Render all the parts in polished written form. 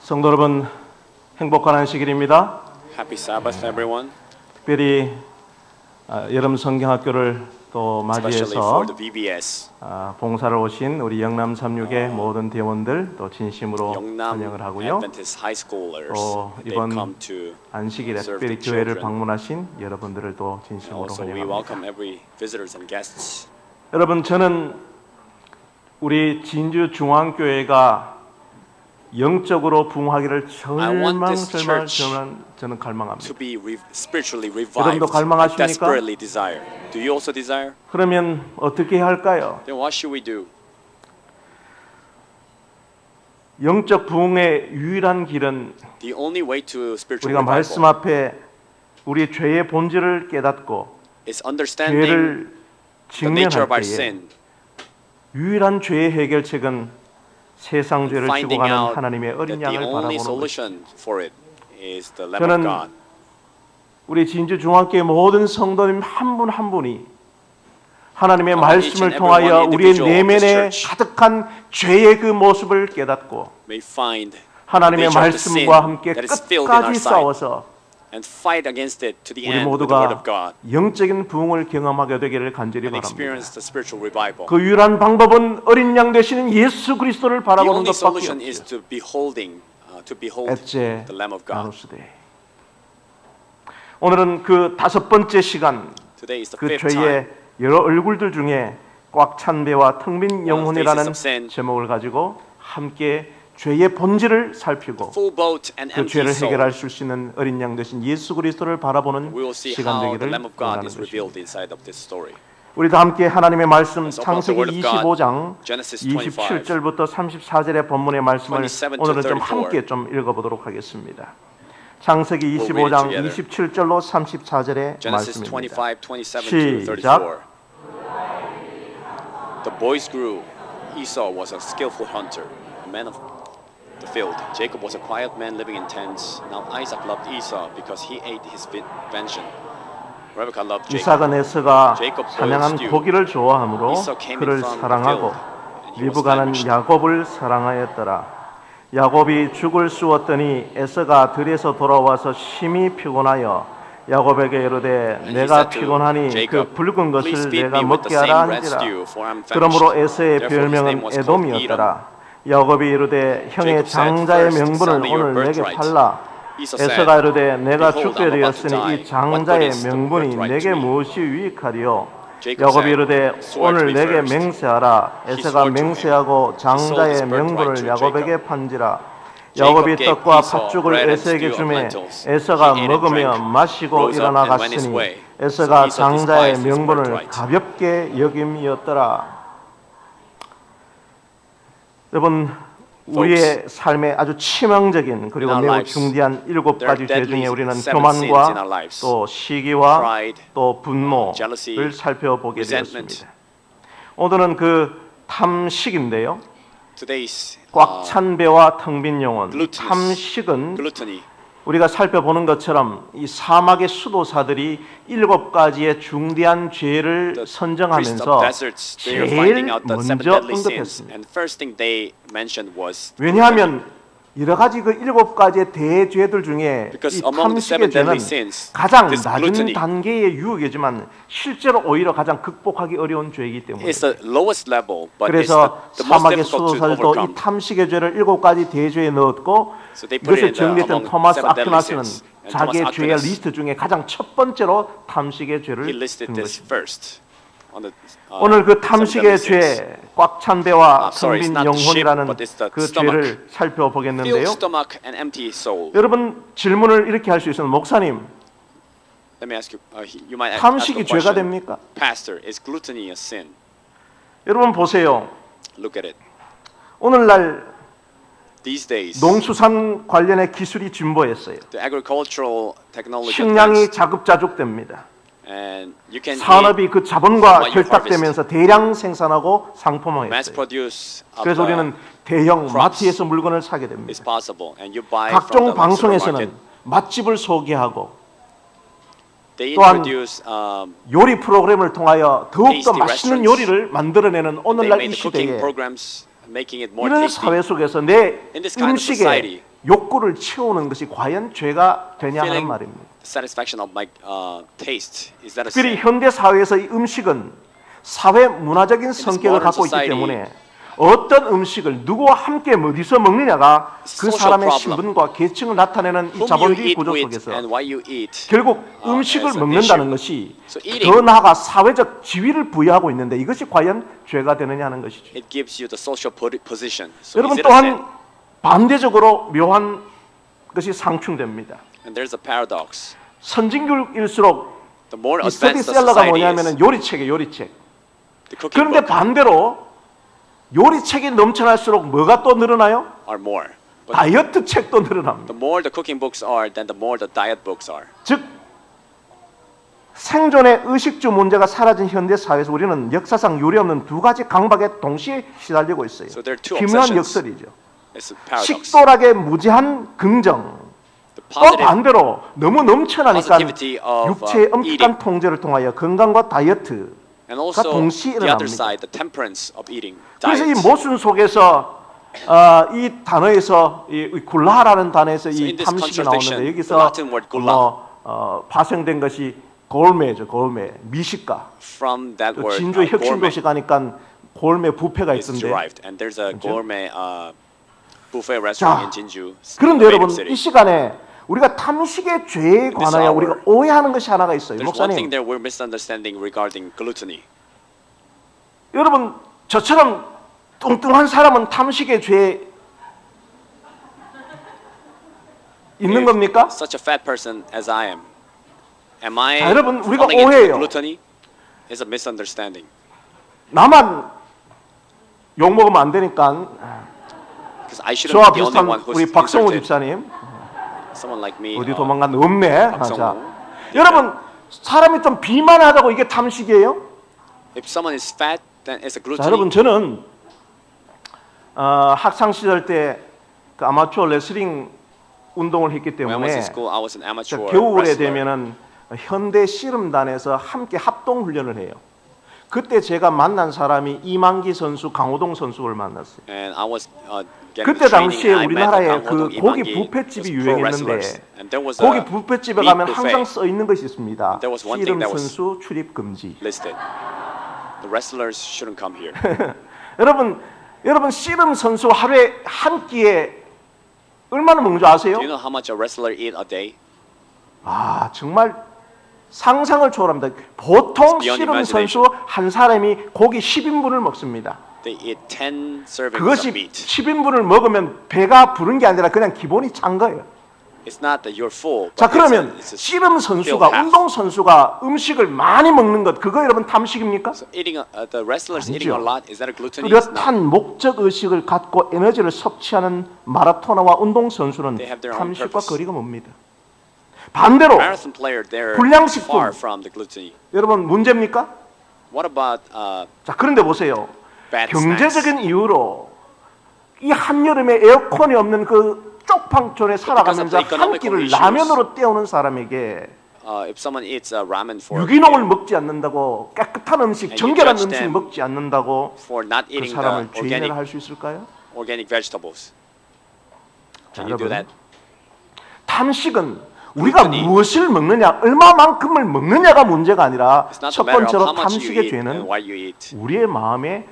성도 여러분, 행복한 안식일입니다. Happy Sabbath, everyone. 특별히 여름 성경학교를 또 Especially 맞이해서 for the VBS. 봉사를 오신 우리 영남 36의 모든 대원들 또 진심으로 영남 환영을 하고요. Adventist High Schoolers. 또 They've 이번 come to 안식일에 serve 특별히 the 교회를 children. 방문하신 여러분들을 또 And 진심으로 also, we 환영합니다. welcome every visitors and guests. 여러분, 저는 우리 진주 중앙교회가 영적으로 부흥하기를 저는 갈망합니다. To be spiritually revived. 여러분도 I 갈망하십니까? desperately desire. Do you also desire? 그러면 어떻게 해야 할까요? Then what should we do? 영적 부흥의 유일한 길은 The only way to spiritual 우리가 말씀 revival 앞에 우리 죄의 본질을 깨닫고 is understanding 죄를 the nature 직면할 of our 때에 sin. 유일한 죄의 해결책은 세상 죄를 지고 Finding 가는 out 하나님의 that 어린 the 양을 only 바라보는 것. solution for it is the Lamb of 저는 God. 우리 진주 중학교의 모든 성도님 한 분 한 분이 하나님의 each 말씀을 and every 통하여 one 우리의 individual of 내면에 this church 가득한 죄의 그 모습을 깨닫고 May find 하나님의 the nature of the sin 말씀과 함께 that is filled in our 끝까지 sight 싸워서 and fight against it to the 우리 end with the Word 모두가 of God 영적인 부흥을 경험하게 되기를 간절히 and 바랍니다. experience the spiritual revival. 그 유일한 방법은 어린 양 되시는 예수 그리스도를 The 바라보는 only 것밖에 solution is 없죠. to behold 엣제 the Lamb of God. 나누스데. 오늘은 그 다섯 번째 시간, Today is the 그 fifth time. 죄의 여러 얼굴들 중에 꽉 찬 배와 텅 빈 영혼이라는 faces of sin. 제목을 가지고 함께 죄의 본질을 살피고 Full boat and 그 empty 죄를 soul. 해결할 수 있는 어린 양 되신 예수 그리스도를 바라보는 We will see 시간 how the 되기를 Lamb of God 원하는 is 것입니다. revealed inside of this story. 우리도 함께 하나님의 말씀 Let's open up the 창세기 Word of God. 25장 Genesis 25. 27절부터 34절의 본문의 말씀을 27 to 오늘은 좀 34. 함께 좀 읽어보도록 하겠습니다. 창세기 We'll 25장 read it 27절로 34절의 Genesis 말씀입니다. 25, 27 to 시작. 34. The boys grew. Esau was a skillful hunter, a man of the field. Jacob was a quiet man living in tents. Now Isaac loved Esau because he ate his venison. Rebekah loved Jacob. 이삭은 에서가 Jacob 사냥한 boiled stew. 고기를 좋아하므로 Esau came 그를 in from the 사랑하고 field, and he was 리브가는 famished. 야곱을 사랑하였더라. 야곱이 죽을 쑤었더니 에서가 들에서 돌아와서 심히 피곤하여 야곱에게 이르되 And he 내가 said to 피곤하니 Jacob, 그 붉은 "Please 것을 feed 내가 me with 먹게 the 하라 same red 한지라. stew, for I am famished." 그러므로 에서의 Therefore his name 별명은 was called Edom. 에돔이었더라. 야곱이 이르되 형의 Jacob said, 장자의 "First, 명분을 sell me your 오늘 내게 birthright." 팔라. Esau said, 에서가 이르되 내가 "Behold, 죽게 I'm about to 되었으니 die. 이 What 장자의 good is the 명분이 birthright 내게 to me?" 무엇이 유익하리요? Jacob 야곱이 said, 이르되 "Swear to 오늘 me 내게 first." 맹세하라. He 에서가 swore to him. 맹세하고 He sold his 장자의 birthright 명분을 to 야곱에게 Jacob. 판지라. Jacob 야곱이 gave 떡과 Esau 팥죽을 bread and 에서에게 stew of 주매 lentils. 에서가 He ate and 먹으며 drank, 마시고 rose up 일어나 and went his 갔으니 way. 에서가 So Esau 장자의 despised his 명분을 birthright. 가볍게 여김이었더라. 여러분, 우리의 삶에 아주 치명적인 그리고 In our 매우 lives, 중대한 일곱 there are 가지 죄 중에 deadly 우리는 seven sins in 교만과 our lives. 또 시기와 Pride, 또 분노를 jealousy, 살펴보게 resentment. 되었습니다. 오늘은 그 탐식인데요. Today's 꽉 찬 배와 텅 빈 영혼. glutinous. 탐식은 gluttony. 우리가 살펴보는 것처럼 이 사막의 수도사들이 일곱 가지의 중대한 죄를 The priests 선정하면서 of deserts, they are 제일 finding out the seven 먼저 deadly sins, 언급했습니다. and the first thing they mentioned was 왜냐하면 여러 가지 그 일곱 가지의 대죄들 중에 Because 이 among the seven 탐식의 죄는 deadly sins, 가장 this 낮은 gluttony 단계의 유혹이지만 실제로 오히려 가장 극복하기 어려운 죄이기 때문에 is the lowest level, but it's 그래서 the most 사막의 difficult to 수도사들도 이 overcome. 탐식의 죄를 일곱 가지 대죄에 넣었고 So they put 이것을 it 정리했던 among 토마스 seven deadly 아퀴나스는 sins. And 자기의 Thomas 죄의 Aquinas, 리스트 중에 가장 첫 번째로 탐식의 죄를 he listed 든 this 것입니다. first on the 오늘 그 seven 탐식의 deadly sins. 죄, 꽉 찬 배와 sorry, 텅 빈 it's not the ship, 영혼이라는 but it's the 그 stomach. 죄를 Filled 살펴보겠는데요. stomach and empty soul. 여러분 질문을 이렇게 할 수 있어요. 목사님, Let me ask you. You might ask a 탐식이 죄가 question. 됩니까? Pastor, is gluttony a sin? 여러분 보세요. Look at it. 오늘날 These days, 농수산 관련의 기술이 진보했어요. the agricultural technology 식량이 advanced, 자급자족됩니다. and you can 산업이 그 자본과 what you 결탁되면서 대량 생산하고 mass 상품화했어요. produce 그래서 우리는 대형 crops 마트에서 물건을 사게 is 됩니다. possible, and you buy from 각종 the 방송에서는 supermarket. 맛집을 소개하고 They 또한 introduce 요리 프로그램을 통하여 더욱더 tasty 맛있는 restaurants. 요리를 만들어내는 they 오늘날 이 made the cooking 시대에 programs, making it more 이런 tasty. 사회 속에서 내 In this kind of 음식에 society, 욕구를 채우는 것이 과연 죄가 되냐 하는 Feeling 말입니다. satisfaction of my taste, is that a 특별히 sin? 현대 사회에서 이 음식은 사회 문화적인 성격을 modern 갖고 있기 society, 때문에 어떤 음식을 누구와 함께 어디서 먹느냐가 그 social 사람의 problem. 신분과 계층을 나타내는 이 Whom you 자본주의 eat 구조 with 속에서 and why you eat. 결국 음식을 as a 먹는다는 issue. 것이 So eating- 더 나아가 사회적 지위를 부여하고 있는데 이것이 과연 죄가 되느냐 하는 것이죠. It gives you the social position. So 여러분 is it a sin? 또한 반대적으로 묘한 것이 상충됩니다. And there's a paradox. 선진국일수록 The more 이 advanced the 스터디셀러가 society is, 뭐냐면은 요리책이에요, 요리책. the cooking 그런데 book 반대로 요리책이 넘쳐날수록 뭐가 또 늘어나요? are more. But 다이어트 책도 늘어납니다. the more the cooking books are, then the more the diet books are. 즉 생존의 의식주 문제가 사라진 현대 사회에서 우리는 역사상 유례 없는 두 가지 강박에 동시에 시달리고 있어요. So there are two 희미한 obsessions. 역설이죠. It's a paradox. 식도락의 무지한 긍정, The 또 positive 반대로 너무 넘쳐나니까 positivity of, 육체의 엄격한 eating. 통제를 통하여 건강과 다이어트. and also 동시에 the other 일어납니다. side, the temperance of eating. 그래서 이 Diet. 모순 속에서 이 단어에서 이 굴라라는 단어에서 So 이 in this 탐식이 contradiction, 나오는데 the 여기서 Latin word gulla. 파생된 것이 골메죠, 골메, 미식가. From that 또 word, 진주 혁신도시 gourmet 가니까 골메 뷔페가 is 있던데. derived, and there's a 그렇죠? gourmet buffet restaurant 자, in Jinju. 그런데 native 여러분 city. 이 시간에 우리가 탐식의 죄에 관하여 hour, 우리가 오해하는 것이 하나가 있어요. There's one thing 목사님, there we're misunderstanding regarding gluttony. 여러분 저처럼 뚱뚱한 사람은 탐식의 죄에 있는 If 겁니까? Such a fat person as I am I 자, 여러분, 우리가 falling into 오해해요. gluttony? Is a misunderstanding. 나만 욕 먹으면 안 되니까 Because I shouldn't 저와 be the only 비슷한 one who's 우리 박성호 insulted. 집사님 Someone like me. 어디 도망갔나 없네. 박성호. 자, 여러분 사람이 좀 비만하다고 이게 탐식이에요? If someone is fat, then it's a 자, gluttony. 여러분 저는 학창 시절 때 그 아마추어 레슬링 운동을 했기 When I was 때문에 in school, I was an 자, amateur 겨울에 wrestler. 되면은 현대 씨름단에서 함께 합동 훈련을 해요. 그때 제가 만난 사람이 이만기 선수, 강호동 선수를 만났어요. And I was getting 그때 training, 당시에 and I met 우리나라에 Kang 그 Ho-dong, 고기 Lee Man-gi, 뷔페집이 was pro wrestlers. 유행했는데 And there was 고기 a 뷔페집에 meat 가면 buffet 항상 써 있는 것이 있습니다. There was one 씨름 thing that was- 선수 출입 금지. listed. The wrestlers shouldn't come here. 여러분 씨름 선수 하루에 한 끼에 얼마나 먹는 줄 아세요? Do you know how much a wrestler eat a day? 아 정말 상상을 초월합니다. 보통 It's beyond 씨름 선수 imagination. 한 사람이 고기 10인분을 먹습니다. They eat 10 servings 그것이 of meat. 10인분을 먹으면 배가 부른 게 아니라 그냥 기본이 찬 거예요. It's not that you're full. 자 but 그러면 it's a 씨름 선수가 half. 운동 선수가 음식을 많이 먹는 것 그거 여러분 탐식입니까? So eating the wrestlers eating a 아니죠. lot, is that a gluttony? It's not. 뚜렷한 목적 의식을 갖고 에너지를 섭취하는 마라토너와 운동 선수는 They have their own 탐식과 purpose. 거리가 멉니다. 반대로 Marathon player, they're 불량식품. far from the gluttony. 여러분 문제입니까? What about 자 그런데 보세요. bad 경제적인 이유로 이 한여름에 에어컨이 없는 그 쪽방촌에 살아가면서 of the 한 economical 끼를 issues. 라면으로 때우는 사람에게 if someone eats ramen for 유기농을 먹지 않는다고 깨끗한 음식, And you 정결한 judge 음식 them 먹지 않는다고 for not 그 eating 사람을 the 죄인을 할 수 있을까요? organic vegetables? 자, Can you do 여러분, that? 탐식은 우리가 Gluttony. 무엇을 먹느냐, 얼마만큼을 먹느냐가 문제가 아니라 It's not 첫 a matter of 번째로 how much you 탐식의 eat and 죄는 why you eat, 우리의 마음의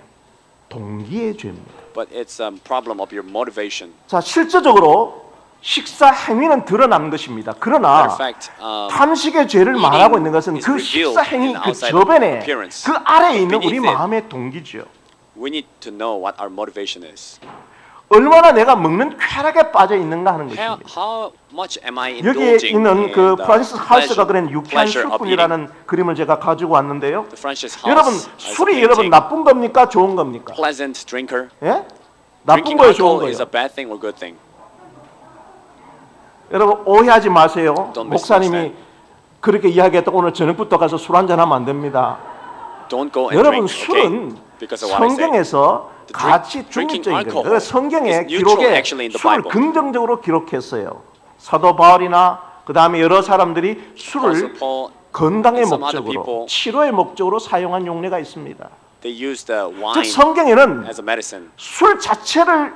동기의 죄입니다. but it's a problem of your motivation. 자, 실제적으로 식사 행위는 드러나는 것입니다. 그러나 Matter of fact, 탐식의 죄를 eating 말하고 있는 것은 is 그 revealed 식사 행위 in 그 outside 저변에 appearance. 그 아래에 있는 우리 Beneath it. 마음의 동기죠. we need to know what our motivation is. 얼마나 내가 먹는 쾌락에 빠져 있는가 하는 How, 것입니다. how much am I 여기에 indulging 있는 in 그 the 프란시스 하우스가 pleasure, 그린 유쾌한 pleasure of eating? 술꾼이라는 그림을 제가 가지고 왔는데요. The Francis House 여러분 is a 술이 여러분 painting. 나쁜 겁니까 좋은 겁니까? Pleasant drinker. 예? 나쁜 Drinking 거예요 좋은 alcohol is a 거예요? bad thing or good thing? 여러분 오해하지 마세요. Don't 목사님이 misunderstand. 그렇게 이야기했다 오늘 저녁부터 가서 술 한잔 하면 안 됩니다. Don't go and 여러분 drink, okay? 술은 Because of what I say. 성경에서 The drink- 가치 drinking 중립적인 alcohol 거예요. 성경의 is neutral 기록에 actually in the 술을 Bible. 긍정적으로 기록했어요. 사도 바울이나 그 다음에 여러 사람들이 술을 Apostle Paul, 건강의 and some other 목적으로 people, 치료의 목적으로 사용한 용례가 있습니다. they use the 즉 wine 성경에는 as a medicine. 술 자체를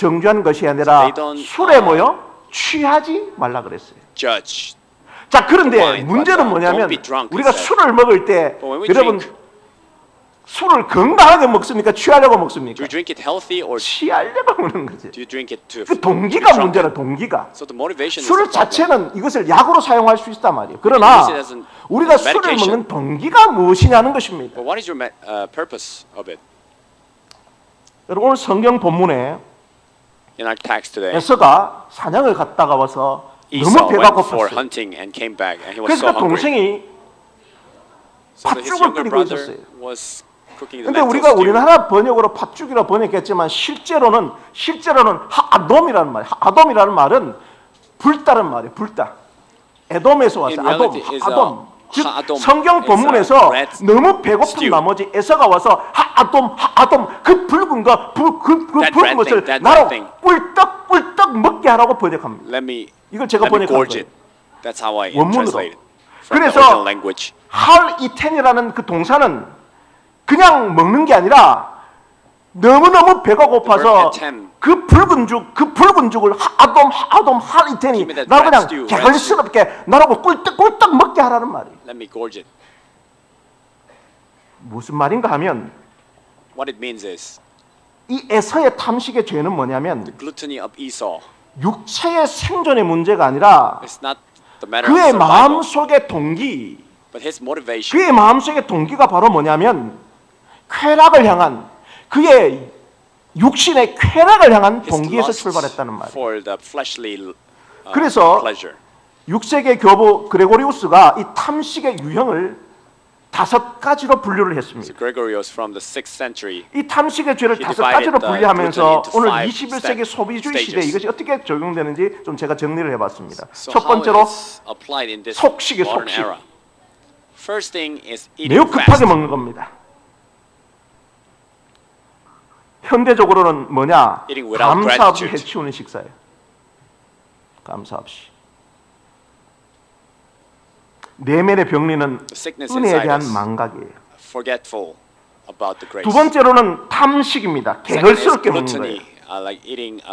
정죄한 것이 아니라 They don't, 술에 뭐요? 취하지 말라 그랬어요. judge. 자, 그런데 wine, 문제는 but, 뭐냐면 don't be drunk, 우리가 he said. 술을 먹을 때 But when we 여러분 drink, 술을 건강하게 먹습니까? 취하려고 do 먹습니까? you drink it healthy or 취하려고 먹는 거지. do you drink it to 그 be 동기가 drunk? 문제라 동기가. So the motivation is 술 the problem. 자체는 이것을 약으로 사용할 수 있단 말이에요. 그러나 use it as an- 우리가 as 술을 medication. 먹는 동기가 무엇이냐는 것입니다. But what is your purpose of it? 여러분 오늘 성경 본문에 In our text today, 에서가 사냥을 갔다가 와서 Esau 너무 배가 went for 고팠어요. hunting and came back, and he was 그래서 so 그 hungry. 동생이 So that his 팥죽을 younger 끓이고 brother 있었어요. was cooking the 근데 lentil 우리가 stew. 우리나라 번역으로 팥죽이라 번역했지만 실제로는 하아돔이라는 말이에요. 하아돔이라는 말은 불다는 말이에요. 불다. 에돔에서 왔어요. In 아돔, reality is 하아돔. 즉 하아돔. 성경 It's 본문에서 a red 너무 배고픈 stew. 나머지 에서가 와서 하아돔 그 붉은 거, 그 That 붉은 red 것을 thing, that 나로 red thing. 꿀떡꿀떡 먹게 하라고 번역합니다. Let me 이걸 제가 let me 번역한 gorge 거예요. it. That's how I 원문으로. translate it from the 그래서 original language. 할 이텐이라는 그 동사는 그냥 먹는 게 아니라 너무너무 배가 고파서 The verb 그 붉은 죽을 하아돔 할 이텐이 Give me that 나를 red 그냥 stew, 개걸스럽게 나라고 꿀떡꿀떡 먹게 하라는 말이에요. Let me gorge it. 무슨 말인가 하면 What it means is 이 에서의 탐식의 죄는 뭐냐면 gluttony of Esau. 육체의 생존의 문제가 아니라 It's not the matter of 그의 survival, 마음속의 동기, but his motivation. 그의 마음속의 동기가 바로 뭐냐면 쾌락을 향한 그의 육신의 쾌락을 향한 his 동기에서 lust 출발했다는 말이에요. for the fleshly 그래서 pleasure. 6세기 교부 그레고리우스가 이 탐식의 유형을 5가지로 분류를 했습니다. So Gregorius from the 6th century. 이 탐식의 죄를 He 5가지로 divided the 분류하면서 gluttony into 오늘 five 21세기 소비주의 stages. 시대에 이것이 어떻게 적용되는지 좀 제가 정리를 해봤습니다. So 첫 how 번째로 it's applied in this 속식이 modern 속식. era. First thing is eating 매우 급하게 fast. 먹는 겁니다. 현대적으로는 뭐냐? Eating without 감사 없이 gratitude. 해치우는 식사예요. 감사 없이. 내면의 병리는 The sickness 은혜에 inside 대한 us. 망각이에요. Forgetful about the grace. 두 번째로는 탐식입니다. Second is 개걸스럽게 먹는 거예요. gluttony, like eating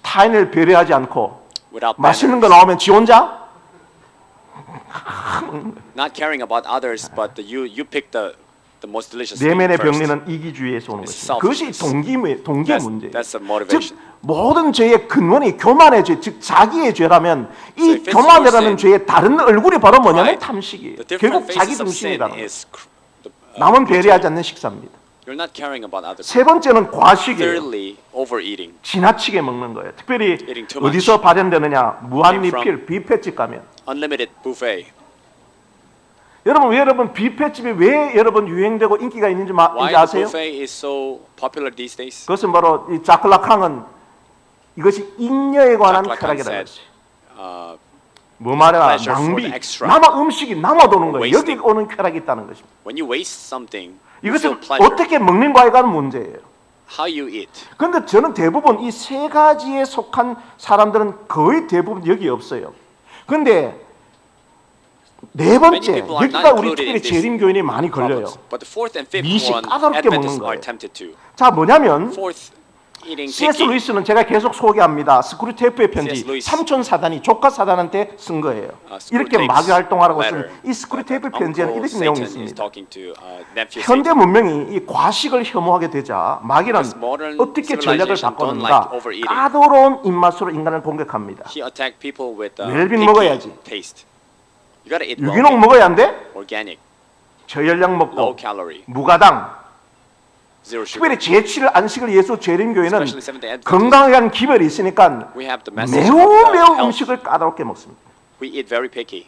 타인을 배려하지 않고 without 맛있는 거 manners. 나오면 지 혼자 Not caring about others, but you pick the most delicious thing 내면의 first. 병리는 이기주의에서 오는 It's 것입니다. 그것이 selfishness. 동기의 That's- 문제예요. that's the 즉 motivation. 모든 죄의 근원이 교만의 죄, 즉 자기의 죄라면 So 이 if it's 교만이라는 your sin, 죄의 다른 얼굴이 바로 뭐냐면 Pride. 탐식이에요. The different 결국 자기 faces of sin 중심이라는 거예요. is 남은 배려하지 않는 식사입니다. You're not caring about others. 세 번째는 과식이에요. Thirdly, overeating. 지나치게 먹는 거예요. 특별히 Eating too much. 어디서 발현되느냐? 무한 Came from- 리필 뷔페집 가면 Unlimited buffet. 여러분 뷔페집이 왜 여러분 유행되고 인기가 있는지 Why the 아세요? buffet is so popular these days? 그것은 바로 이 자클라캉은 이것이 잉여에 관한 Jacques Lacan 쾌락이라는 said, 것이. 뭐 말이야 pleasure for 낭비, the extra. 남아 음식이 남아도는 거예요. 여기 Wasting. 오는 쾌락이 있다는 것입니다. When you waste something, you feel 이것은 pleasure. 어떻게 먹는가에 관한 문제예요. How you eat. 그런데 저는 대부분 이 세 가지에 속한 사람들은 거의 대부분 여기 없어요. 그런데 네 Many 번째 people are 여기가 not 우리 included 특별히 in this 재림교인이 많이 걸려요. problems. But the fourth and fifth 미식 one, 까다롭게 먹는 Adventists 거예요. are tempted to. 자 뭐냐면 Fourth, eating C.S. picky. 루이스는 제가 계속 소개합니다. 스크루테이프의 편지 C.S. 루이스. 삼촌 사단이 조카 사단한테 쓴 거예요. 이렇게 Screwtape's 마귀 활동하라고 쓴 letter. 이 스크루테이프 Uncle 편지에는 이렇게 내용이 Satan is 있습니다. talking to nephew 현대 Satan. 문명이 이 과식을 혐오하게 되자 마귀는 Because modern 어떻게 전략을 civilization don't 바꾸는가? like overeating. 까다로운 입맛으로 인간을 공격합니다. He attacked people with 웰빙 picky 먹어야지. taste. You gotta eat 유기농 well, 먹어야 안 돼? organic, 저열량 low 먹고 calorie, 무가당. zero sugar. 특별히 제7일 안식을 예수 재림교회는 Especially Seventh-day Adventists. 건강한 기별이 있으니까 We have the message of the 매우 health. 음식을 까다롭게 먹습니다. We eat very picky.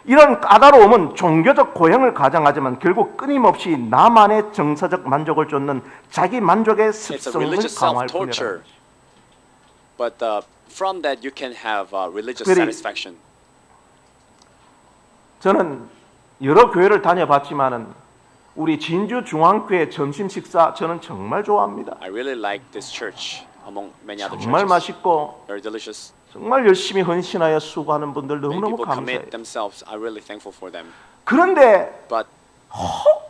이런 까다로움은 종교적 고행을 가장하지만 결국 끊임없이 나만의 정서적 만족을 쫓는 자기 만족의 It's a 습성을 religious 강화할 self-torture. 뿐이다. But from that you can have religious 특별히 satisfaction. 저는 여러 교회를 다녀봤지만은 우리 진주 중앙교회 점심 식사 저는 정말 좋아합니다. I really like this church among many other 정말 churches. 맛있고 Very delicious. 정말 열심히 헌신하여 수고하는 분들 Many 너무너무 people 감사해요. commit themselves. I'm really thankful for them. 그런데 But 혹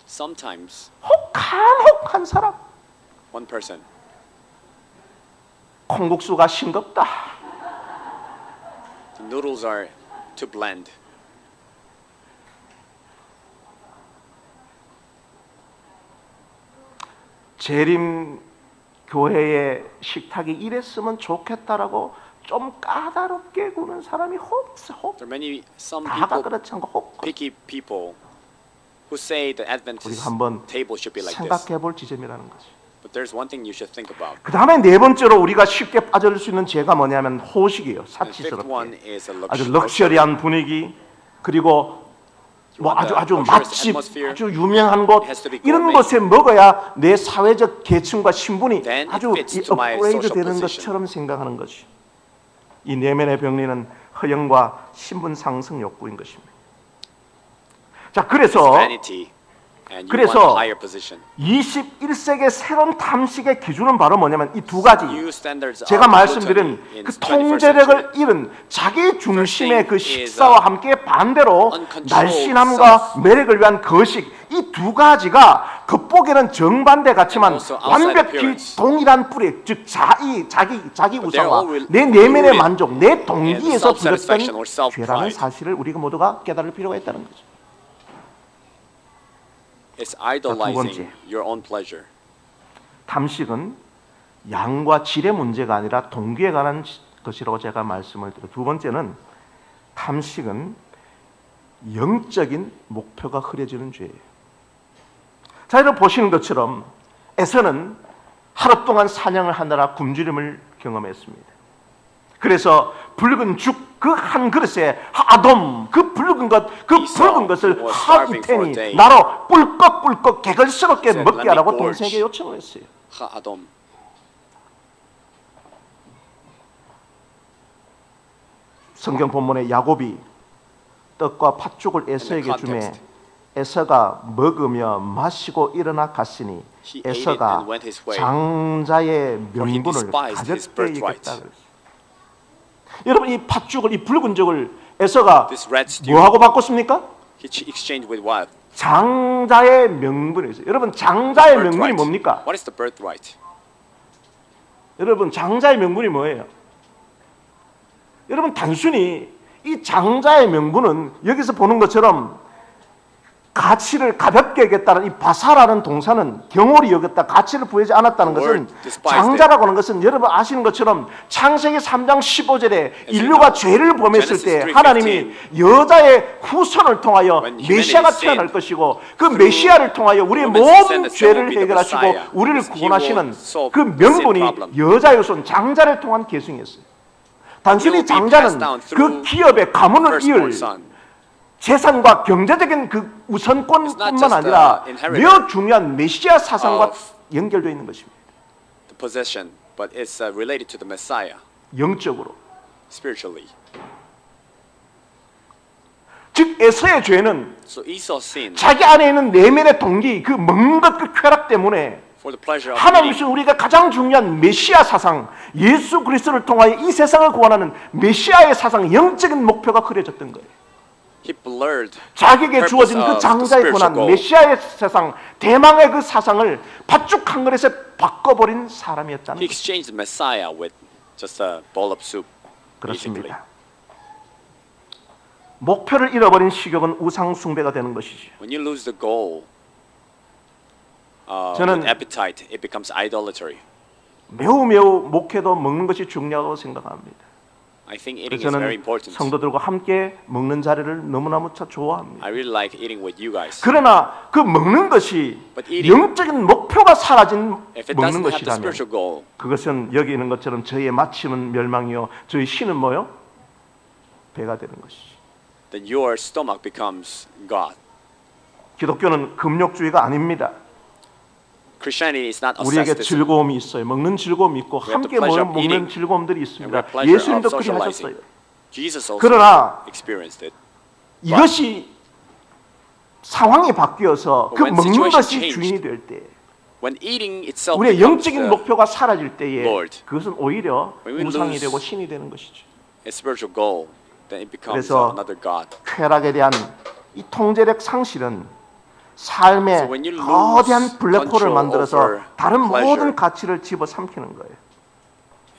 sometimes 간혹 한 사람 one person 콩국수가 싱겁다. The noodles are too bland. 재림 교회의 식탁이 이랬으면 좋겠다라고 좀 까다롭게 구는 사람이 없어. There are some 다가 people, 그렇지 않고 없고. picky people, who say the Adventist 우리가 한번 table should be like this. 생각해 볼 지점이라는 거지. But there's one thing you should think about. 그 다음에 네 번째로 우리가 쉽게 빠질 수 있는 죄가 뭐냐면 호식이에요. The fifth one 사치스럽게. is a 아주 luxury. 럭셔리한 분위기, 그리고 뭐 want 아주 the 아주 luxurious 맛집, atmosphere. 아주 유명한 곳 It has to be 이런 gourmet. 곳에 먹어야 내 사회적 계층과 신분이 Then it 아주 fits 이 to my 업그레이드 social 되는 position. 것처럼 생각하는 것이 이 내면의 병리는 허영과 신분 상승 욕구인 것입니다. 자, 그래서 Vanity, and you 그래서 want a higher position. 21세기의 새로운 탐식의 기준은 바로 뭐냐면 이 두 가지. New standards 제가 are 말씀드린 gluttony in 그 21st century. 통제력을 잃은 자기 중심의 그 First thing is, 식사와 함께 반대로 uncontrolled 날씬함과 매력을 위한 거식 이 두 가지가 겉보기에는 정반대 같지만 And also outside 완벽히 appearance. 동일한 뿌리 즉 자기 But they're 우상화 all re- 내 내면의 rooted 만족 내 in 동기에서 self-satisfaction 비롯된 or self-pride. 죄라는 사실을 우리가 모두가 깨달을 필요가 있다는 거죠. It's idolizing 번째. your own pleasure. 탐식은 양과 질의 문제가 아니라 동기에 관한 것이라고 제가 말씀을 드려요. 두 번째는 탐식은 영적인 목표가 흐려지는 죄예요. 자, 여러분 보시는 것처럼 에서는 하루 동안 사냥을 하느라 굶주림을 경험했습니다. 그래서 붉은 죽 그 한 그릇에 아돔 그 붉은 Esau 것을 was starving for a 하이테니 day. 나로 꿀꺽꿀꺽 개걸스럽게 Said, 먹게 "Let me 하라고 gorge." 동생에게 요청을 했어요. Ha'adam. 성경 본문에 야곱이 떡과 팥죽을 에서에게 In the 주매 context. 에서가 먹으며 마시고 일어나 갔으니 He ate it 에서가 and went his way. 장자의 For he 명분을 despised his 가졌게 birthright. 여겼다 그랬어요. 여러분 이 팥죽을 이 붉은 죽을 에서가 This red stew, 뭐하고 바꿨습니까? he exchanged with what? 장자의 명분이 있어요. 여러분 장자의 명분이 Birthright. 뭡니까? What is the birthright? 여러분 장자의 명분이 뭐예요? 여러분 단순히 이 장자의 명분은 여기서 보는 것처럼 가치를 가볍게 여겼다는 이 바사라는 동사는 경홀히 여겼다 가치를 부여하지 않았다는 The 것은 word despised 장자라고 하는 것은 여러분 아시는 것처럼 창세기 3장 15절에 As 인류가 you know, 죄를 범했을 때 Genesis 3:15, 하나님이 여자의 후손을 통하여 when humanity 메시아가 sinned, 태어날 것이고 그 메시아를 통하여 우리의 woman's 모든 descendants 죄를 will be the 해결하시고 Messiah, 우리를 because he 구원하시는 will solve 그 the sin 명분이 problem. 여자의 후손 장자를 통한 계승이었어요. 단순히 He will be 장자는 passed down 그 through 기업의 가문을 firstborn 이을 son. 재산과 경제적인 그 It's not 우선권뿐만 just 아니라 the inheritance 매우 중요한 메시아 사상과 of 연결되어 있는 것입니다. The possession, but it's related to the Messiah 영적으로. spiritually. 즉 에서의 죄는 So Esau's sin 자기 안에 있는 내면의 동기, 그 먹는 것 그 쾌락 때문에 for the pleasure of 하나님이 eating. 주신 우리가 가장 중요한 메시아 사상, 예수 그리스도를 통하여 이 세상을 구원하는 메시아의 사상, 영적인 목표가 흐려졌던 거예요. He blurred 자기에게 주어진 그 the 장자의 spiritual 권한, goal. 메시아의 세상, 대망의 그 사상을 팥죽 한 그릇에 바꿔버린 사람이었다는 He 것입니다. exchanged the Messiah with just a bowl of soup. basically. 그렇습니다. 목표를 잃어버린 식욕은 우상 숭배가 되는 것이죠. When you lose the goal, 저는 with appetite, it becomes idolatry. 매우 목회도 먹는 것이 중요하다고 생각합니다. I think eating 그래서 is very 저는 important. 성도들과 함께 먹는 자리를 너무너무 좋아합니다. I really like eating with you guys. 그러나 그 먹는 것이 But eating, 영적인 목표가 사라진 If it 먹는 doesn't have the 것이라면 spiritual goal, 그것은 여기 있는 것처럼 저희의 마침은 멸망이요 저희 신은 뭐요? 배가 되는 것이죠. then your stomach becomes God. 기독교는 금욕주의가 아닙니다. Christianity is not 우리에게 asceticism. 즐거움이 있어요. 먹는 즐거움이 있고 We have 함께 the pleasure of 먹는 eating. 즐거움들이 And we 있습니다. have pleasure 예수님도 of 그리 socializing. 하셨어요. Jesus also 그러나 experienced it. 이것이 상황이 바뀌어서 그 But when 먹는 situation 것이 changed, 주인이 될 때 When eating itself 우리의 becomes 영적인 the 목표가 사라질 때에 Lord. 그것은 오히려 When we 우상이 lose 되고 신이 되는 것이죠. spiritual goal, then it becomes 그래서 another God. 쾌락에 대한 이 통제력 상실은 삶의 So when you lose 거대한 블랙홀을 control 만들어서 over 다른 pleasure, 모든 가치를 집어삼키는 거예요.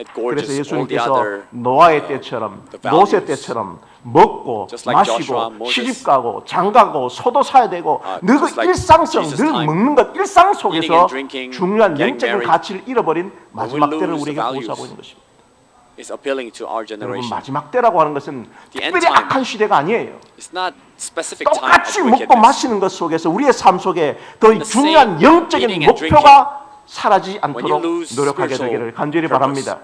It 그래서 gorges all the 예수님께서 other 노아의 때처럼 the values. 모세 때처럼 먹고 Just like 마시고 Joshua, Moses. 시집가고 장가고 소도 사야 되고 늘 just 그 like 일상성 Jesus' 늘 time. 먹는 것 일상 속에서 Eating and drinking, 중요한 getting 영적인 married. 가치를 잃어버린 마지막 we 때를 lose 우리에게 the values. 보호하고 있는 것입니다. It's appealing to our 여러분 generation. 마지막 때라고 하는 것은 The end 특별히 time. 악한 시대가 아니에요. It's not specific time 똑같이 of 먹고 wickedness. 마시는 것 속에서 우리의 삶 속에 더 The 중요한 same 영적인 eating and 목표가 사라지지 When 않도록 you lose 노력하게 spiritual 되기를 간절히 purpose. 바랍니다.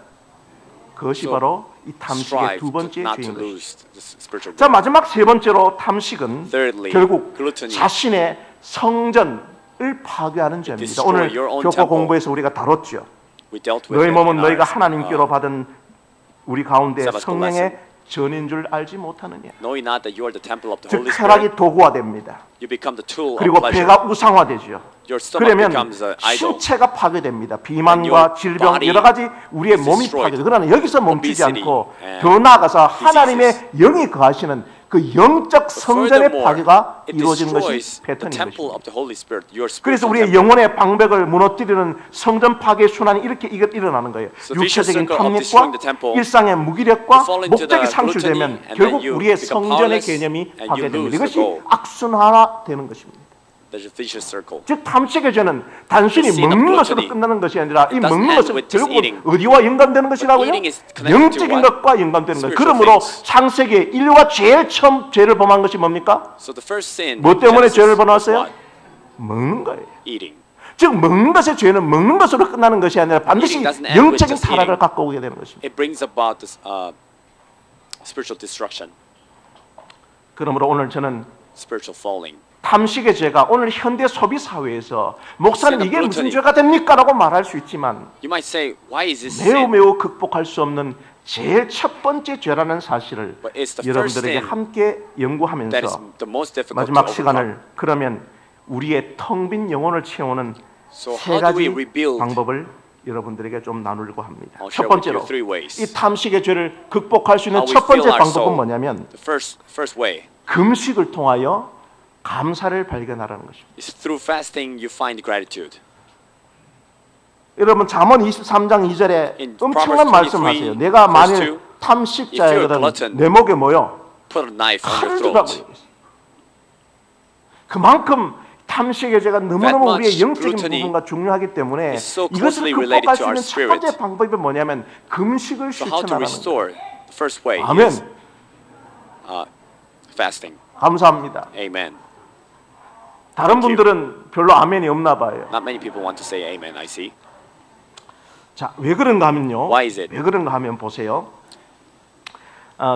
그것이 So 바로 이 탐식의 Strive 두 번째 not to 죄인 것입니다. lose the spiritual 자 growth. 마지막 세 번째로 탐식은 Thirdly, 결국 gluttony. 자신의 성전을 파괴하는 죄입니다. destroy 오늘 your own 교과 temple. 공부에서 우리가 다뤘죠. We dealt with 너희 it 몸은 in 너희가 our, 하나님께로 받은 우리 가운데 Sabbath school 성령의 전인 줄 알지 못하느냐. knowing not that you are the temple of the 즉 Holy Spirit, 쾌락이 도구화됩니다. you become the tool of 그리고 pleasure. 배가 우상화되죠. Your stomach 그러면 becomes an idol. 신체가 파괴됩니다. And 비만과 your 질병 body 여러 가지 우리의 is 몸이 destroyed. 파괴돼. 그러나 여기서 멈추지 Obesity 않고 and 더 나아가서 diseases. 하나님의 영이 거하시는 그 영적 성전의 Furthermore, 파괴가 it 이루어지는 것이 destroys the 패턴인 temple 것입니다. of the Holy Spirit, your 그래서 spiritual 우리의 temple. 영혼의 방백을 무너뜨리는 성전 파괴 순환이 이렇게 일어나는 거예요. So vicious 육체적인 circle of destroying 탐닉과 the temple, 일상의 무기력과 you fall into 목적이 the 상실되면 gluttony, and 결국 then you 우리의 become 성전의 powerless, 개념이 and you 파괴됩니다. lose the 이것이 goal. 악순환화되는 것입니다. There's a vicious circle. 즉 탐식의 죄는 단순히 The sin of 먹는 것으로 gluttony. 끝나는 것이 아니라 이 It doesn't 먹는 end 것은 with just 결국은 eating. 어디와 연관되는 것이라고요? eating is connected to 영적인 what? 것과 연관되는 것. Spiritual 그러므로 things. 창세기에 인류가 제일 처음 죄를 범한 것이 뭡니까? So the first sin 뭐 때문에 in 죄를 Genesis was 범했어요? what? 먹는 거예요. Eating. 즉 먹는 것의 죄는 먹는 것으로 끝나는 것이 아니라 반드시 Eating doesn't end with 영적인 just 타락을 eating. 갖고 오게 되는 것입니다. It brings about this spiritual destruction, 그러므로 오늘 저는 spiritual falling. 탐식의 죄가 오늘 현대 소비 사회에서 목사님 Sin of 이게 무슨 gluttony. 죄가 됩니까라고 말할 수 있지만 You might say, why is this 매우 sin? 매우 극복할 수 없는 제일 첫 번째 죄라는 사실을 But it's the first 여러분들에게 sin 함께 That is 연구하면서 the most difficult to 마지막 overcome. 시간을 그러면 우리의 텅 빈 영혼을 채우는 So 세 how do we 가지 rebuild? 방법을 여러분들에게 좀 나누려고 합니다. I'll 첫 share with 번째로 you three ways. 이 탐식의 죄를 극복할 수 있는 How we 첫 번째 fill our 방법은 soul. 뭐냐면 The first way 금식을 통하여 감사를 발견하라는 것입니다. is through fasting you find gratitude. 여러분 잠언 23장 2절에 In 엄청난 Proverbs 말씀하세요. 23, 내가 verse 만일 2, If you're a 탐식자이거든 glutton, 내 목에 뭐요? Put a knife on 칼을 your 주라고 throat. 얘기했어요. 그만큼 탐식의 죄가 너무너무 That 우리의 much 영적인 gluttony 부분과 중요하기 때문에 is so 이것을 closely related 극복할 to 수 our 있는 첫 spirit. 번째 방법이 뭐냐면 금식을 So how to 실천하라는 거예요. restore? The first way 아멘. is fasting. 감사합니다. Amen. 다른 Thank you. 분들은 별로 아멘이 없나 봐요. Not many people want to say amen, I see. 자, 왜 그런가 하면요. Why is it? 왜 그런가 하면 보세요.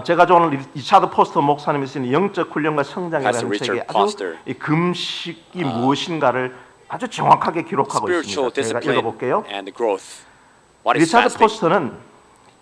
제가 오늘 리차드 포스터 목사님이 쓰는 영적 훈련과 성장이라는 Pastor 책에 Richard 아주 Foster. 이 금식이 무엇인가를 아주 정확하게 기록하고 Spiritual 있습니다. 제가 discipline 읽어볼게요. and growth. What is 리차드 fasting? 포스터는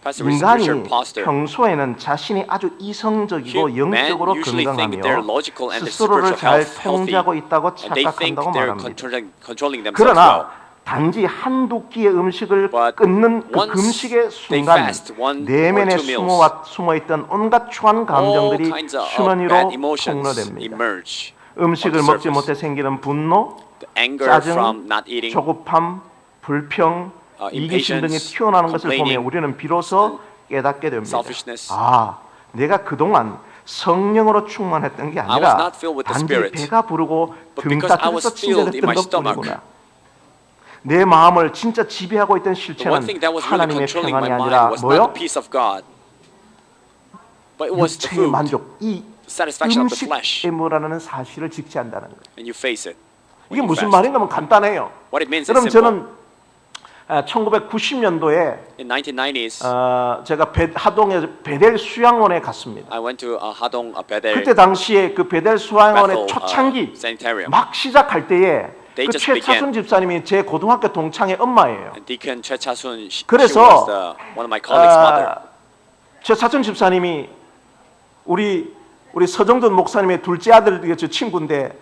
Pastor 인간이 Richard Foster. 평소에는 자신이 아주 이성적이고 Man 영적으로 usually think 건강하며 they're logical and their 스스로를 spiritual 잘 health healthy, 통제하고 있다고 and they think 착각한다고 they're 말합니다. controlling themselves well. 그러나 단지 한두 끼의 음식을 But 끊는 그 once 금식의 they 순간 fast one 내면에 or two meals, 숨어있던 온갖 추한 all 감정들이 kinds of 수면 위로 bad emotions 폭로됩니다. emerge. 음식을 on the 먹지 surface. 못해 생기는 분노, The anger 짜증, from not eating, 조급함, 불평, 이기심 등이 impatience, 튀어나오는 것을 보며 complaining, 우리는 비로소 깨닫게 됩니다. selfishness. 아, 내가 그동안 성령으로 충만했던 게 I was 아니라 not filled with the 단지 Spirit, 배가 부르고 but 등 because I was 따뜻해서 filled in my 친절했던 stomach. 것뿐이구나. 내 마음을 진짜 지배하고 있던 The one 실체는 thing that was really 하나님의 controlling my 평안이 mind 아니라 was not 뭐요? the peace of God, but it was the 육체의 food, 만족, 이 satisfaction of the flesh, 음식에무라는 사실을 직시한다는 거예요. and you face it. 이게 when you 무슨 fast. 말인가 하면 간단해요. What it means is 여러분 simple. 저는 1990년도에 In 1990s, 제가 하동에 베델 수양원에 갔습니다. I went to Hadong Bethel 그때 당시에 그 베델 수양원의 초창기 Sanitarium. 막 시작할 때에 They 그 just 최차순 집사님이 제 고등학교 동창의 엄마예요. And Deacon Choi Cha-sun, she 그래서, was one of my colleagues' mother. 최차순 집사님이 우리 서정돈 목사님의 둘째 아들 저 친구인데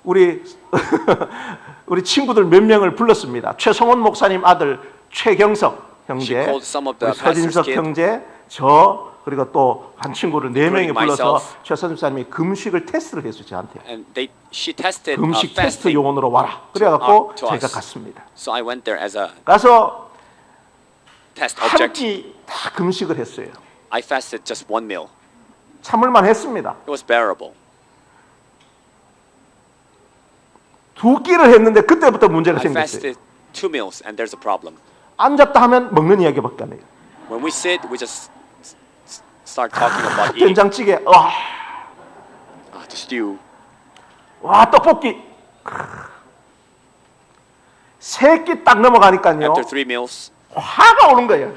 우리 우리 친구들 몇 명을 불렀습니다. 최성원 목사님 아들 최경석 She 형제, called some of the 우리 서진석 pastor's kid. 형제, 저 그리고 또 한 친구를 네 명이 Including 불러서 myself. 최선 집사님이 금식을 테스트를 했어요 저한테. And she tested 금식 테스트 fasting. 요원으로 와라. 그래갖고 to 제가 us. 갔습니다. So I went there as a 가서 test 한 object. 끼 다 금식을 했어요. I fasted just one meal. 참을만 했습니다. It was bearable. 두 끼를 했는데 그때부터 문제가 I 생겼어요. fasted 2 meals and there's a problem. 앉았다 하면 먹는 이야기밖에 안 해요. When we sit, we just start talking about eating. 된장찌개, The stew. 와 떡볶이. 세 끼 딱 넘어가니까요. After 3 meals, 화가 오는 거예요.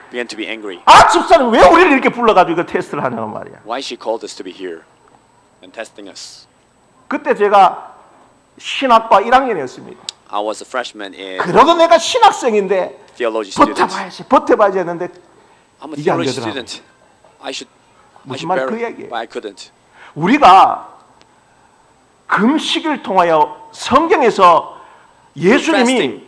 began to be angry. 아 집사님 왜 우리를 이렇게 불러가지고 이거 테스트를 하냐고 말이야. Why she called us to be here and testing us? 그때 제가 신학과 1학년이었습니다. I was a freshman in 그러고 내가 신학생인데 theology student. 버텨봐야지 했는데 I'm a 이게 안 theology 되더라고. student. I should 무슨 말 bear 그 it, 얘기예요. but I couldn't. 우리가 금식을 통하여 성경에서 예수님이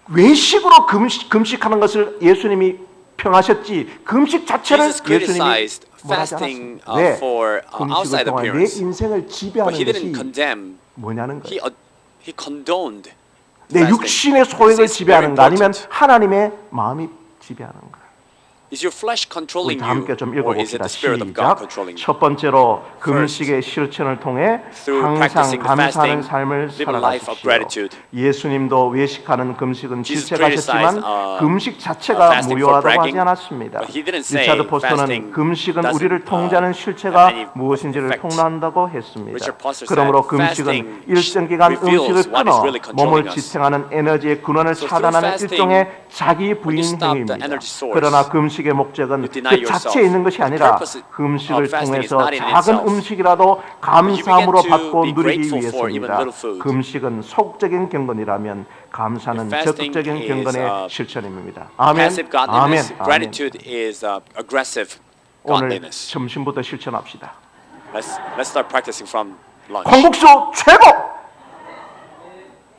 외식으로 금식하는 것을 예수님이 평하셨지 금식 자체를 Jesus 예수님이 criticized 뭐라 하지 fasting 않았습니다. 왜? for 금식을 outside 통하여 내 appearance. 인생을 But 지배하는 he didn't 것이 condemn. 뭐냐는 거예요. He condoned 내 fasting. 육신의 소욕을 This is 지배하는가 very 아니면 important. 하나님의 마음이 지배하는가. Is your flesh 우리 controlling 다 함께 좀 you, or is it 읽어봅시다. the Spirit of God 시작. controlling you? 첫 번째로 금식의 실천을 통해 Through 항상 practicing the 감사하는 fasting, 삶을 live a life of 살아가십시오. gratitude. 예수님도 외식하는 금식은 Jesus 질책하셨지만 criticized, 금식 자체가 fasting for 무효하다고 하지 bragging, 않았습니다. but he didn't say 리차드 포스터는 fasting 금식은 doesn't, 우리를 통제하는 have 실체가 any 무엇인지를 effect. 통로한다고 했습니다. Richard Foster 그러므로 said, 금식은 fasting 일정 기간 reveals 음식을 what is 끊어 really controlling 몸을 us. 지탱하는 에너지의 근원을 So 차단하는 through 일종의 자기 when 부인 you stop the 행위입니다. energy source, 그러나 금식의 목적은 you deny 그 yourself. 자체에 있는 것이 The 아니라 purpose 금식을 of fasting is 통해서 not in 작은 itself. 음식이라도 You 감사함으로 begin to 받고 be 누리기 grateful for even 위해서입니다. little food. 금식은 소극적인 경건이라면 감사는 If fasting 적극적인 is, 경건의 실천입니다. 아멘. Passive godliness, 아멘. gratitude is aggressive 오늘 godliness. 점심부터 실천합시다. Let's start practicing from lunch. 콩국수 최고.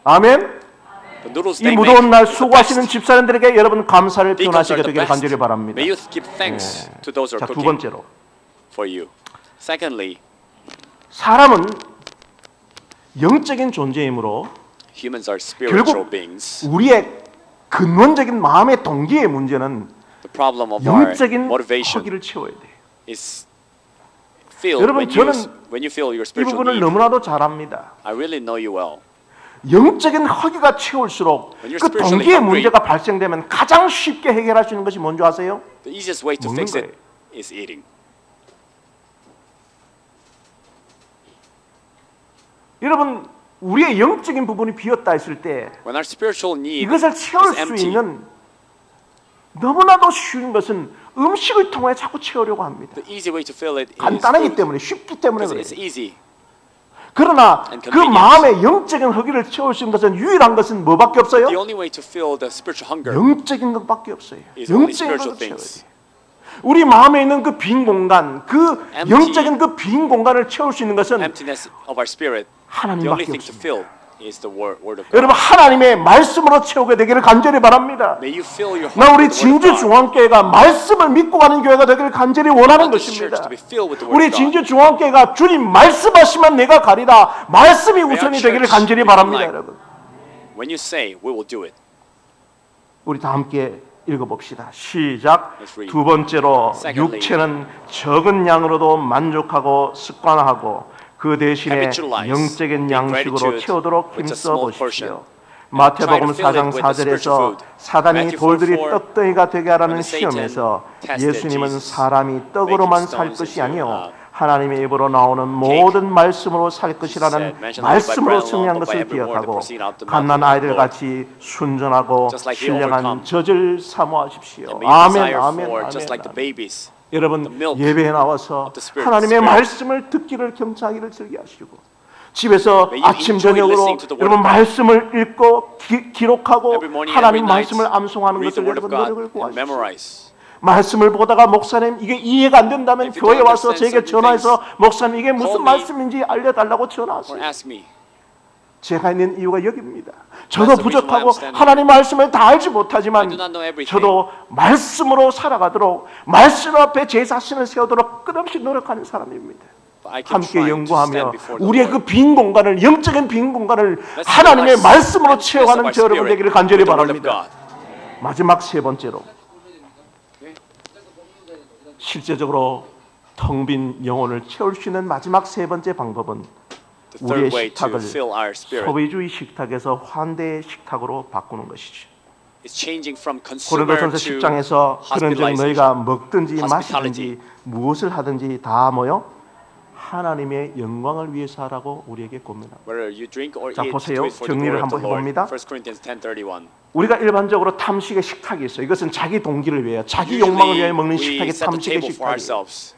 아멘. The noodles 이 they 무더운 make 날 is the 수고하시는 best. 집사님들에게 여러분 감사를 Deacons 표현하시게 are the 되기를 best. 간절히 바랍니다. May you give thanks to those who are 자, 두 cooking 번째로 for you. Secondly, 사람은 영적인 존재이므로 humans are spiritual 결국 beings. 우리의 근원적인 마음의 동기의 문제는 The problem of our 영적인 motivation 허기를 채워야 돼요. is filled 여러분, 저는 when you feel your 이 spiritual 부분을 need. 너무나도 잘 압니다. I really know you well. 영적인 허기가 채울수록 When you're 그 spiritually 동기의 hungry, 문제가 발생되면 가장 쉽게 해결할 수 있는 것이 뭔지 아세요? The easiest way to 먹는 fix it 거예요. is eating. 여러분 우리의 영적인 부분이 비었다 했을 때 When our spiritual need 이것을 채울 is 수 empty, 있는 너무나도 쉬운 것은 음식을 통해 자꾸 채우려고 합니다. the easy way to fill it is 간단하기 food. 때문에 쉽기 때문에 Because 그래요. it's easy. 그러나 And 그 convenience. 마음의 영적인 허기를 채울 수 있는 것은 유일한 것은 뭐밖에 없어요? The only way to fill the spiritual hunger 영적인 것밖에 없어요. is only 영적인 spiritual 것을 채워야 things. 돼요. 우리 마음에 있는 그 빈 공간, 그 Empty. 영적인 그 빈 공간을 채울 수 있는 것은 Emptiness of our spirit. The only 하나님밖에 thing to 없습니다. fill is the word of God. 여러분 하나님의 말씀으로 채우게 되기를 간절히 바랍니다. May you fill your 나 heart 우리 with the word 진주 of God. 중앙교회가 말씀을 믿고 가는 교회가 되기를 간절히 원하는 I want this church 것입니다. to be filled with the word 우리 of God. 진주 중앙교회가 주님 말씀하시면 내가 가리라 말씀이 May our 우선이 church 되기를 간절히 become 바랍니다, like- 여러분. When you say, we will do it. 우리 다 함께 읽어봅시다. 시작. Let's read. 두 번째로 Secondly, 육체는 적은 양으로도 만족하고 습관화하고 그 대신에 habitualize 영적인 the 양식으로 gratitude 채우도록 with a 힘써 small 보십시오. portion. 마태복음 Try to fill 4장 it with the spiritual 4절에서 food. 사단이 Matthew 돌들이 4:4, 떡덩이가 되게 하라는 when Satan 시험에서 tested 예수님은 Jesus, 사람이 떡으로만 making 살 stones 것이 into, 아니요 하나님의 입으로 나오는 모든 말씀으로 살 것이라는 said, mentioned 말씀으로 by 승리한 bread alone, but by 것을 every word that 기억하고 proceed out the mouth 갓난 of the 아이들 Lord. 같이 순전하고 Just like the 신령한 overcome. 젖을 사모하십시오. And may you 아멘, desire 아멘, for 아멘. just like the 아멘. babies. 여러분 the milk 예배에 나와서 of the Spirit, 하나님의 Spirit. 말씀을 듣기를 경청하기를 즐겨하시고 집에서 May you 아침 enjoy 저녁으로 listening to the word 여러분 of God. 말씀을 읽고 기록하고 Every morning, 하나님 every night, 말씀을 암송하는 read the 것을 word of 여러분 God 노력을 and 구하십시오. memorize. 말씀을 보다가 목사님 이게 이해가 안 된다면 If you 교회 don't 와서 understand 제게 certain 전화해서 목사님 이게 무슨 call me. 말씀인지 알려달라고 Or 전화하세요. ask me. 제가 있는 이유가 여기입니다. 저도 That's the reason why 부족하고 I'm standing 하나님 말씀을 다 알지 못하지만 I do not know everything. 저도 말씀으로 살아가도록 말씀 앞에 제 자신을 세우도록 끝없이 노력하는 사람입니다. I keep 함께 trying to 연구하며 stand before the 우리의 Lord. 그 빈 공간을 영적인 빈 공간을 Let's 하나님의 fill our 말씀으로 spirit 채워가는 with 저 여러분 the 되기를 word 간절히 of 바랍니다. God. 마지막 세 번째로 실제적으로 텅 빈 영혼을 채울 수 있는 마지막 세 번째 방법은 The 우리의 third way to 식탁을 fill our spirit 소비주의 식탁에서 환대의 식탁으로 바꾸는 것이죠. is changing from consumer 고린도전서 to 10장에서 그런즉 hospitalization. 너희가 먹든지 hospitality. 마시든지 무엇을 하든지 다 뭐요? 하나님의 영광을 위해서 하라고 우리에게 권면합니다. Whether you drink or 자, eat, 보세요. do it for the 정리를 glory of the 한번 Lord. 해봅니다. 1 Corinthians 10:31. 우리가 일반적으로 탐식의 식탁이 있어요. 이것은 자기 동기를 위해 자기 욕망을 위해 먹는 we 식탁이 set the 탐식의 table for 식탁이에요. ourselves.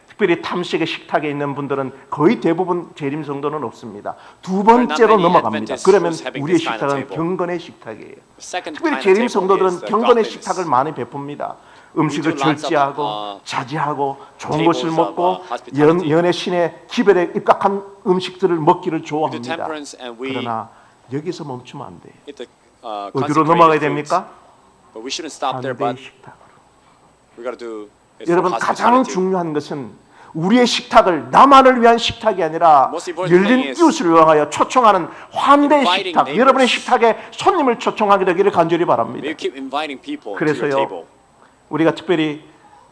특별히 탐식의 식탁에 있는 분들은 거의 대부분 재림 성도는 없습니다. 두 번째로 many 넘어갑니다. Adventists 그러면 who's having 우리의 this kind of 식탁은 table. 경건의 식탁이에요. The second 특별히 kind of 재림 table is 성도들은 the 경건의 godliness. 식탁을 많이 베풉니다. 음식을 We do lots of, 절제하고 자제하고 좋은 tables 것을 of, 먹고 hospitality. 연의 신의 기별에 입각한 음식들을 먹기를 We do 좋아합니다. temperance and we 그러나 여기서 멈추면 안 돼요. eat the 어디로 consecrated 넘어가야 foods. 됩니까? But we shouldn't stop there. 환대의 But 식탁으로. we got to do it for 여러분 가장 hospitality. 중요한 것은 우리의 식탁을 나만을 위한 식탁이 아니라 Most important 열린 thing is 이웃을 위하여 초청하는 환대의 inviting 식탁, neighbors. 여러분의 식탁에 손님을 초청하게 되기를 간절히 바랍니다. May you keep inviting people to 그래서요, your table. 우리가 특별히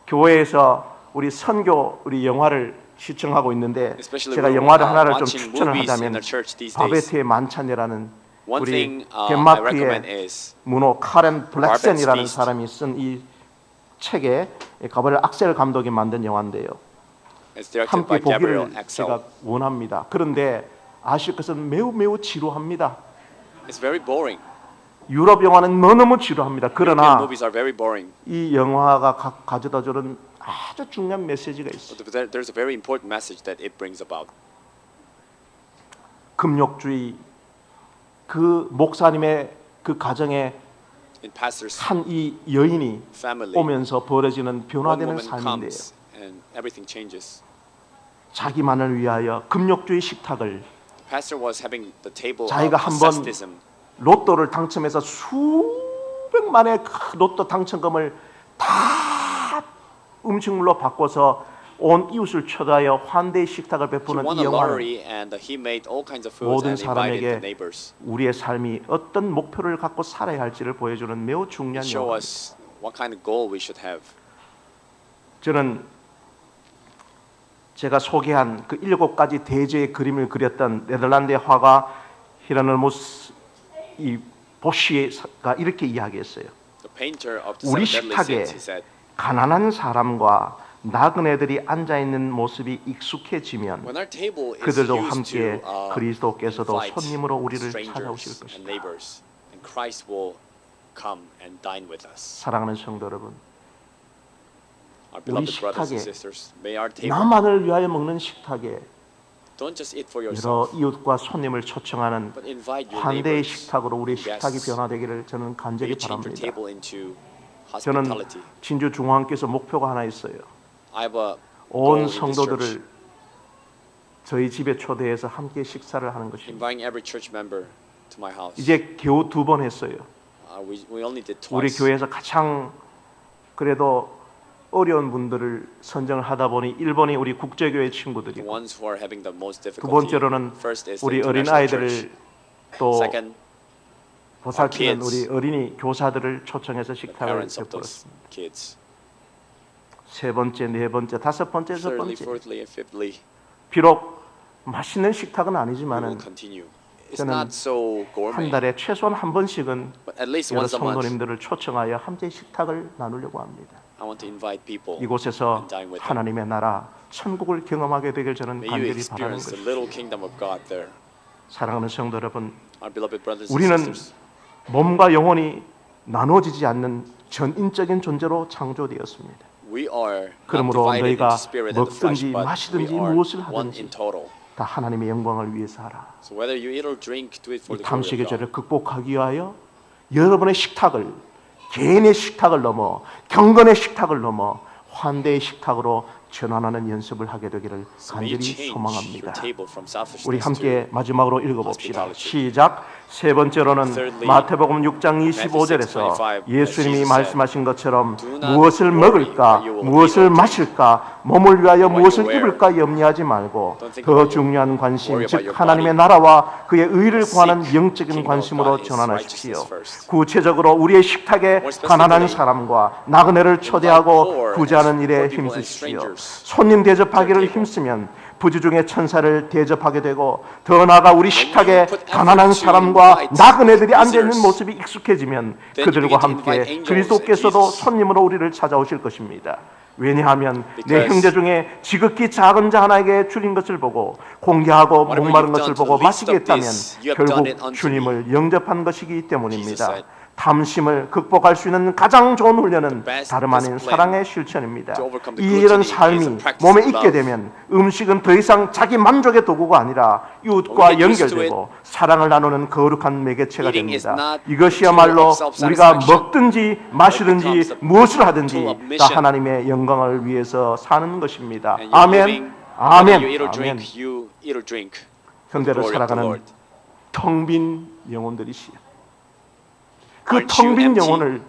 교회에서 우리 선교 우리 영화를 시청하고 있는데 Especially 제가 we're, 영화를 하나를 좀 watching 추천을 movies in 하자면 the church these days. 바베트의 만찬이라는 One 우리 thing I recommend 덴마크의 is 문호 카렌 블랙센이라는 Feast. 사람이 쓴 이 책에 가브리엘 악셀 감독이 만든 영화인데요. it's directed 함께 by Gabriel 보기를 Axel. 제가 원합니다. 그런데 아실 것은 매우 지루합니다. It's very boring. 유럽 영화는 너무너무 지루합니다. European 그러나 movies are very boring. 이 영화가 가져다주는 아주 중요한 메시지가 있어요. But there's a very important message that it brings about. 금욕주의 그 목사님의 그 가정에 In pastors' 한 이 여인이 family, 오면서 벌어지는 one 변화되는 woman 삶인데요. comes and everything changes. 자기만을 위하여 금욕주의 식탁을 The pastor was having the table 자기가 of 한번 asceticism. 로또를 당첨해서 수백만의 그 로또 당첨금을 다 음식물로 바꿔서 온 이웃을 초대하여 환대의 식탁을 He 베푸는 won 이 a 영화는 lottery and he made all kinds of foods 모든 and invited the 사람에게 neighbors. 우리의 삶이 어떤 목표를 갖고 살아야 할지를 보여주는 매우 중요한 Show 영화입니다. us what kind of goal we should have. 저는 제가 소개한 그 7가지 대제의 그림을 그렸던 네덜란드의 화가 히라노무스 이 보시가 이렇게 이야기했어요. The painter of the 우리 seven deadly 식탁에 sins, he said, 가난한 사람과 나그네들이 앉아 있는 모습이 익숙해지면 when our table is 그들도 used 함께 to 그리스도께서도 invite 손님으로 우리를 strangers 찾아오실 and 것이다. neighbors, and Christ will come and dine with us. 사랑하는 성도 여러분, Our beloved brothers and 식탁에 sisters, may our table 나만을 위하여 먹는 식탁에 don't just eat for 여러 yourself, 이웃과 손님을 초청하는 but invite your 환대의 neighbors. 식탁으로 우리의 식탁이 Yes. 변화되기를 저는 May 간절히 you change your 바랍니다. table into 저는 hospitality. 진주 중앙교에서 목표가 하나 있어요. I have a goal 온 in this church, 성도들을 저희 집에 초대해서 함께 식사를 하는 것입니다. inviting every church member to my house. 이제 겨우 2번 했어요. We only did 우리 twice. 교회에서 가장 그래도 어려운 분들을 선정을 하다 보니 1번이 우리 국제교회 The 친구들이고 ones who are having the most 두 difficulty. 번째로는 First is the 우리 어린 international church. 아이들을 또 Second, 보살피는 kids. 우리 어린이 교사들을 초청해서 the 식탁을 parents of those 베풀었습니다. kids. 세 번째, 네 번째, 다섯 번째, 여섯 Thirdly, 번째. fourthly, and fifthly, 비록 맛있는 식탁은 we will 아니지만은 continue. It's 저는 not so 한 gourmet, 달에 최소한 한 번씩은 but at least 여러 once a month, 성도님들을 초청하여 함께 식탁을 나누려고 합니다. I want to invite people 이곳에서 and dine with them. 하나님의 나라, 천국을 경험하게 되길 저는 May you 간절히 바라는 experience the 것입니다. little kingdom of God there. 사랑하는 성도 여러분, Our beloved brothers and 우리는 sisters, 몸과 영혼이 나눠지지 않는 전인적인 존재로 창조되었습니다. we are not 그러므로 divided 너희가 into spirit and the flesh, 먹든지 but we 마시든지 are 무엇을 one 하든지 in total. 다 하나님의 영광을 위해서 하라. So whether you eat or drink, do it for 이 the glory 탐식의 of God. 죄를 극복하기 위하여 여러분의 식탁을 개인의 식탁을 넘어 경건의 식탁을 넘어 환대의 식탁으로 전환하는 연습을 하게 되기를 So may you 간절히 change your 소망합니다. table from selfishness 우리 함께 to 마지막으로 읽어봅시다. hospitality. 시작. 세 번째로는 Thirdly, 마태복음 6장 Matthew 25절에서 6:25, 예수님이 Jesus 말씀하신 것처럼 "Do not 무엇을 worry 먹을까, what you will 무엇을 eat or 마실까, 몸을 위하여 what 무엇을 you wear. 입을까 염려하지 말고 Don't think 더 about 중요한 관심, worry about 즉 your 하나님의 body. 나라와 그의 의를 Seek 구하는 kingdom 영적인 of 관심으로 God, His 전환하십시오. righteousness first. 구체적으로 우리의 식탁에 More specifically, 가난한 사람과 나그네를 초대하고 poor 구제하는 and 일에 poor people and 힘쓰십시오. strangers 손님 대접하기를 to your table. 힘쓰면 부지중의 천사를 대접하게 되고 더 나아가 우리 식탁에 put effort 가난한 to 사람과 invite 나그네들이 앉아 있는 visitors, 모습이 익숙해지면 then 그들과 you begin to 함께 invite angels 그리스도께서도 and Jesus. 손님으로 우리를 찾아오실 것입니다. 왜냐하면 내 Because 형제 중에 지극히 작은 자 하나에게 줄인 것을 보고 공개하고 whatever 목마른 you've 것을 done to 보고 the least 마시게 of 했다면 this, you have done it 결국 unto 주님을 영접한 것이기 Jesus 때문입니다. said. 탐심을 극복할 수 있는 가장 좋은 훈련은 The best 다름 아닌 discipline 사랑의 실천입니다. to overcome the 이 이런 gluttony is 삶이 a practice 몸에 of 있게 love. 되면 음식은 더 이상 자기 만족의 도구가 아니라 이웃과 When we get used to 연결되고 사랑을 나누는 거룩한 매개체가 Eating is 됩니다. not 이것이야말로 the tool of 우리가 self-satisfaction. 먹든지 마시든지 It becomes a 무엇을 하든지 tool of 다 mission. 하나님의 영광을 위해서 사는 것입니다. And you're 아멘, living, 아멘, whether you eat or 아멘. drink, you eat or drink. 현대를 Glory of the 살아가는 Lord. 텅 빈 영혼들이시여. 그 Aren't 텅 you 빈 empty? 영혼을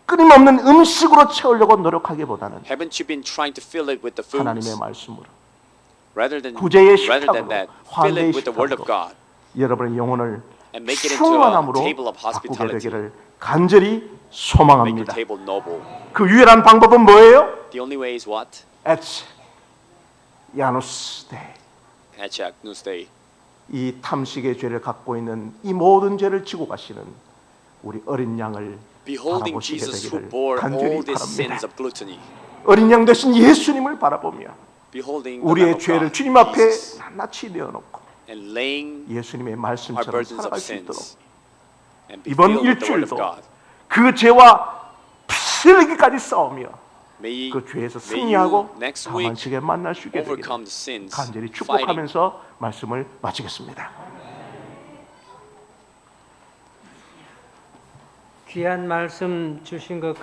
끊임없는 음식으로 채우려고 노력하기보다는 Haven't you been trying to fill it with the foods 하나님의 말씀으로 rather than 구제의 than that? Fill 환대의 it with the Word of 식탁으로 God 여러분의 영혼을 and make it into a 충만함으로 table of 바꾸게 hospitality. 되기를 간절히 Make your 소망합니다. table noble. 그 유일한 방법은 뭐예요? The only way is what? 에츠 야누스 데. Echak Nusday. 이 탐식의 죄를 갖고 있는 이 모든 죄를 지고 가시는 우리 어린 양을 Beholding 바라보시게 Jesus who 되기를 bore 간절히 all these 바랍니다. sins of gluttony. 어린 양 대신 예수님을 바라보며 Beholding the Lamb 우리의 of 죄를 God, 주님 앞에 Jesus, 낱낱이 내어놓고 and laying 예수님의 our 말씀처럼 burdens of 살아갈 수 있도록 sins and be 이번 filled with the Word of 일주일도 God. 그 죄와 피 흘리기까지 싸우며 May 그 죄에서 may 승리하고 you next week 다만식에 만날 수 있게 되기를 overcome the sins, 간절히 fighting. 축복하면서 말씀을 마치겠습니다. 귀한 말씀 주신 것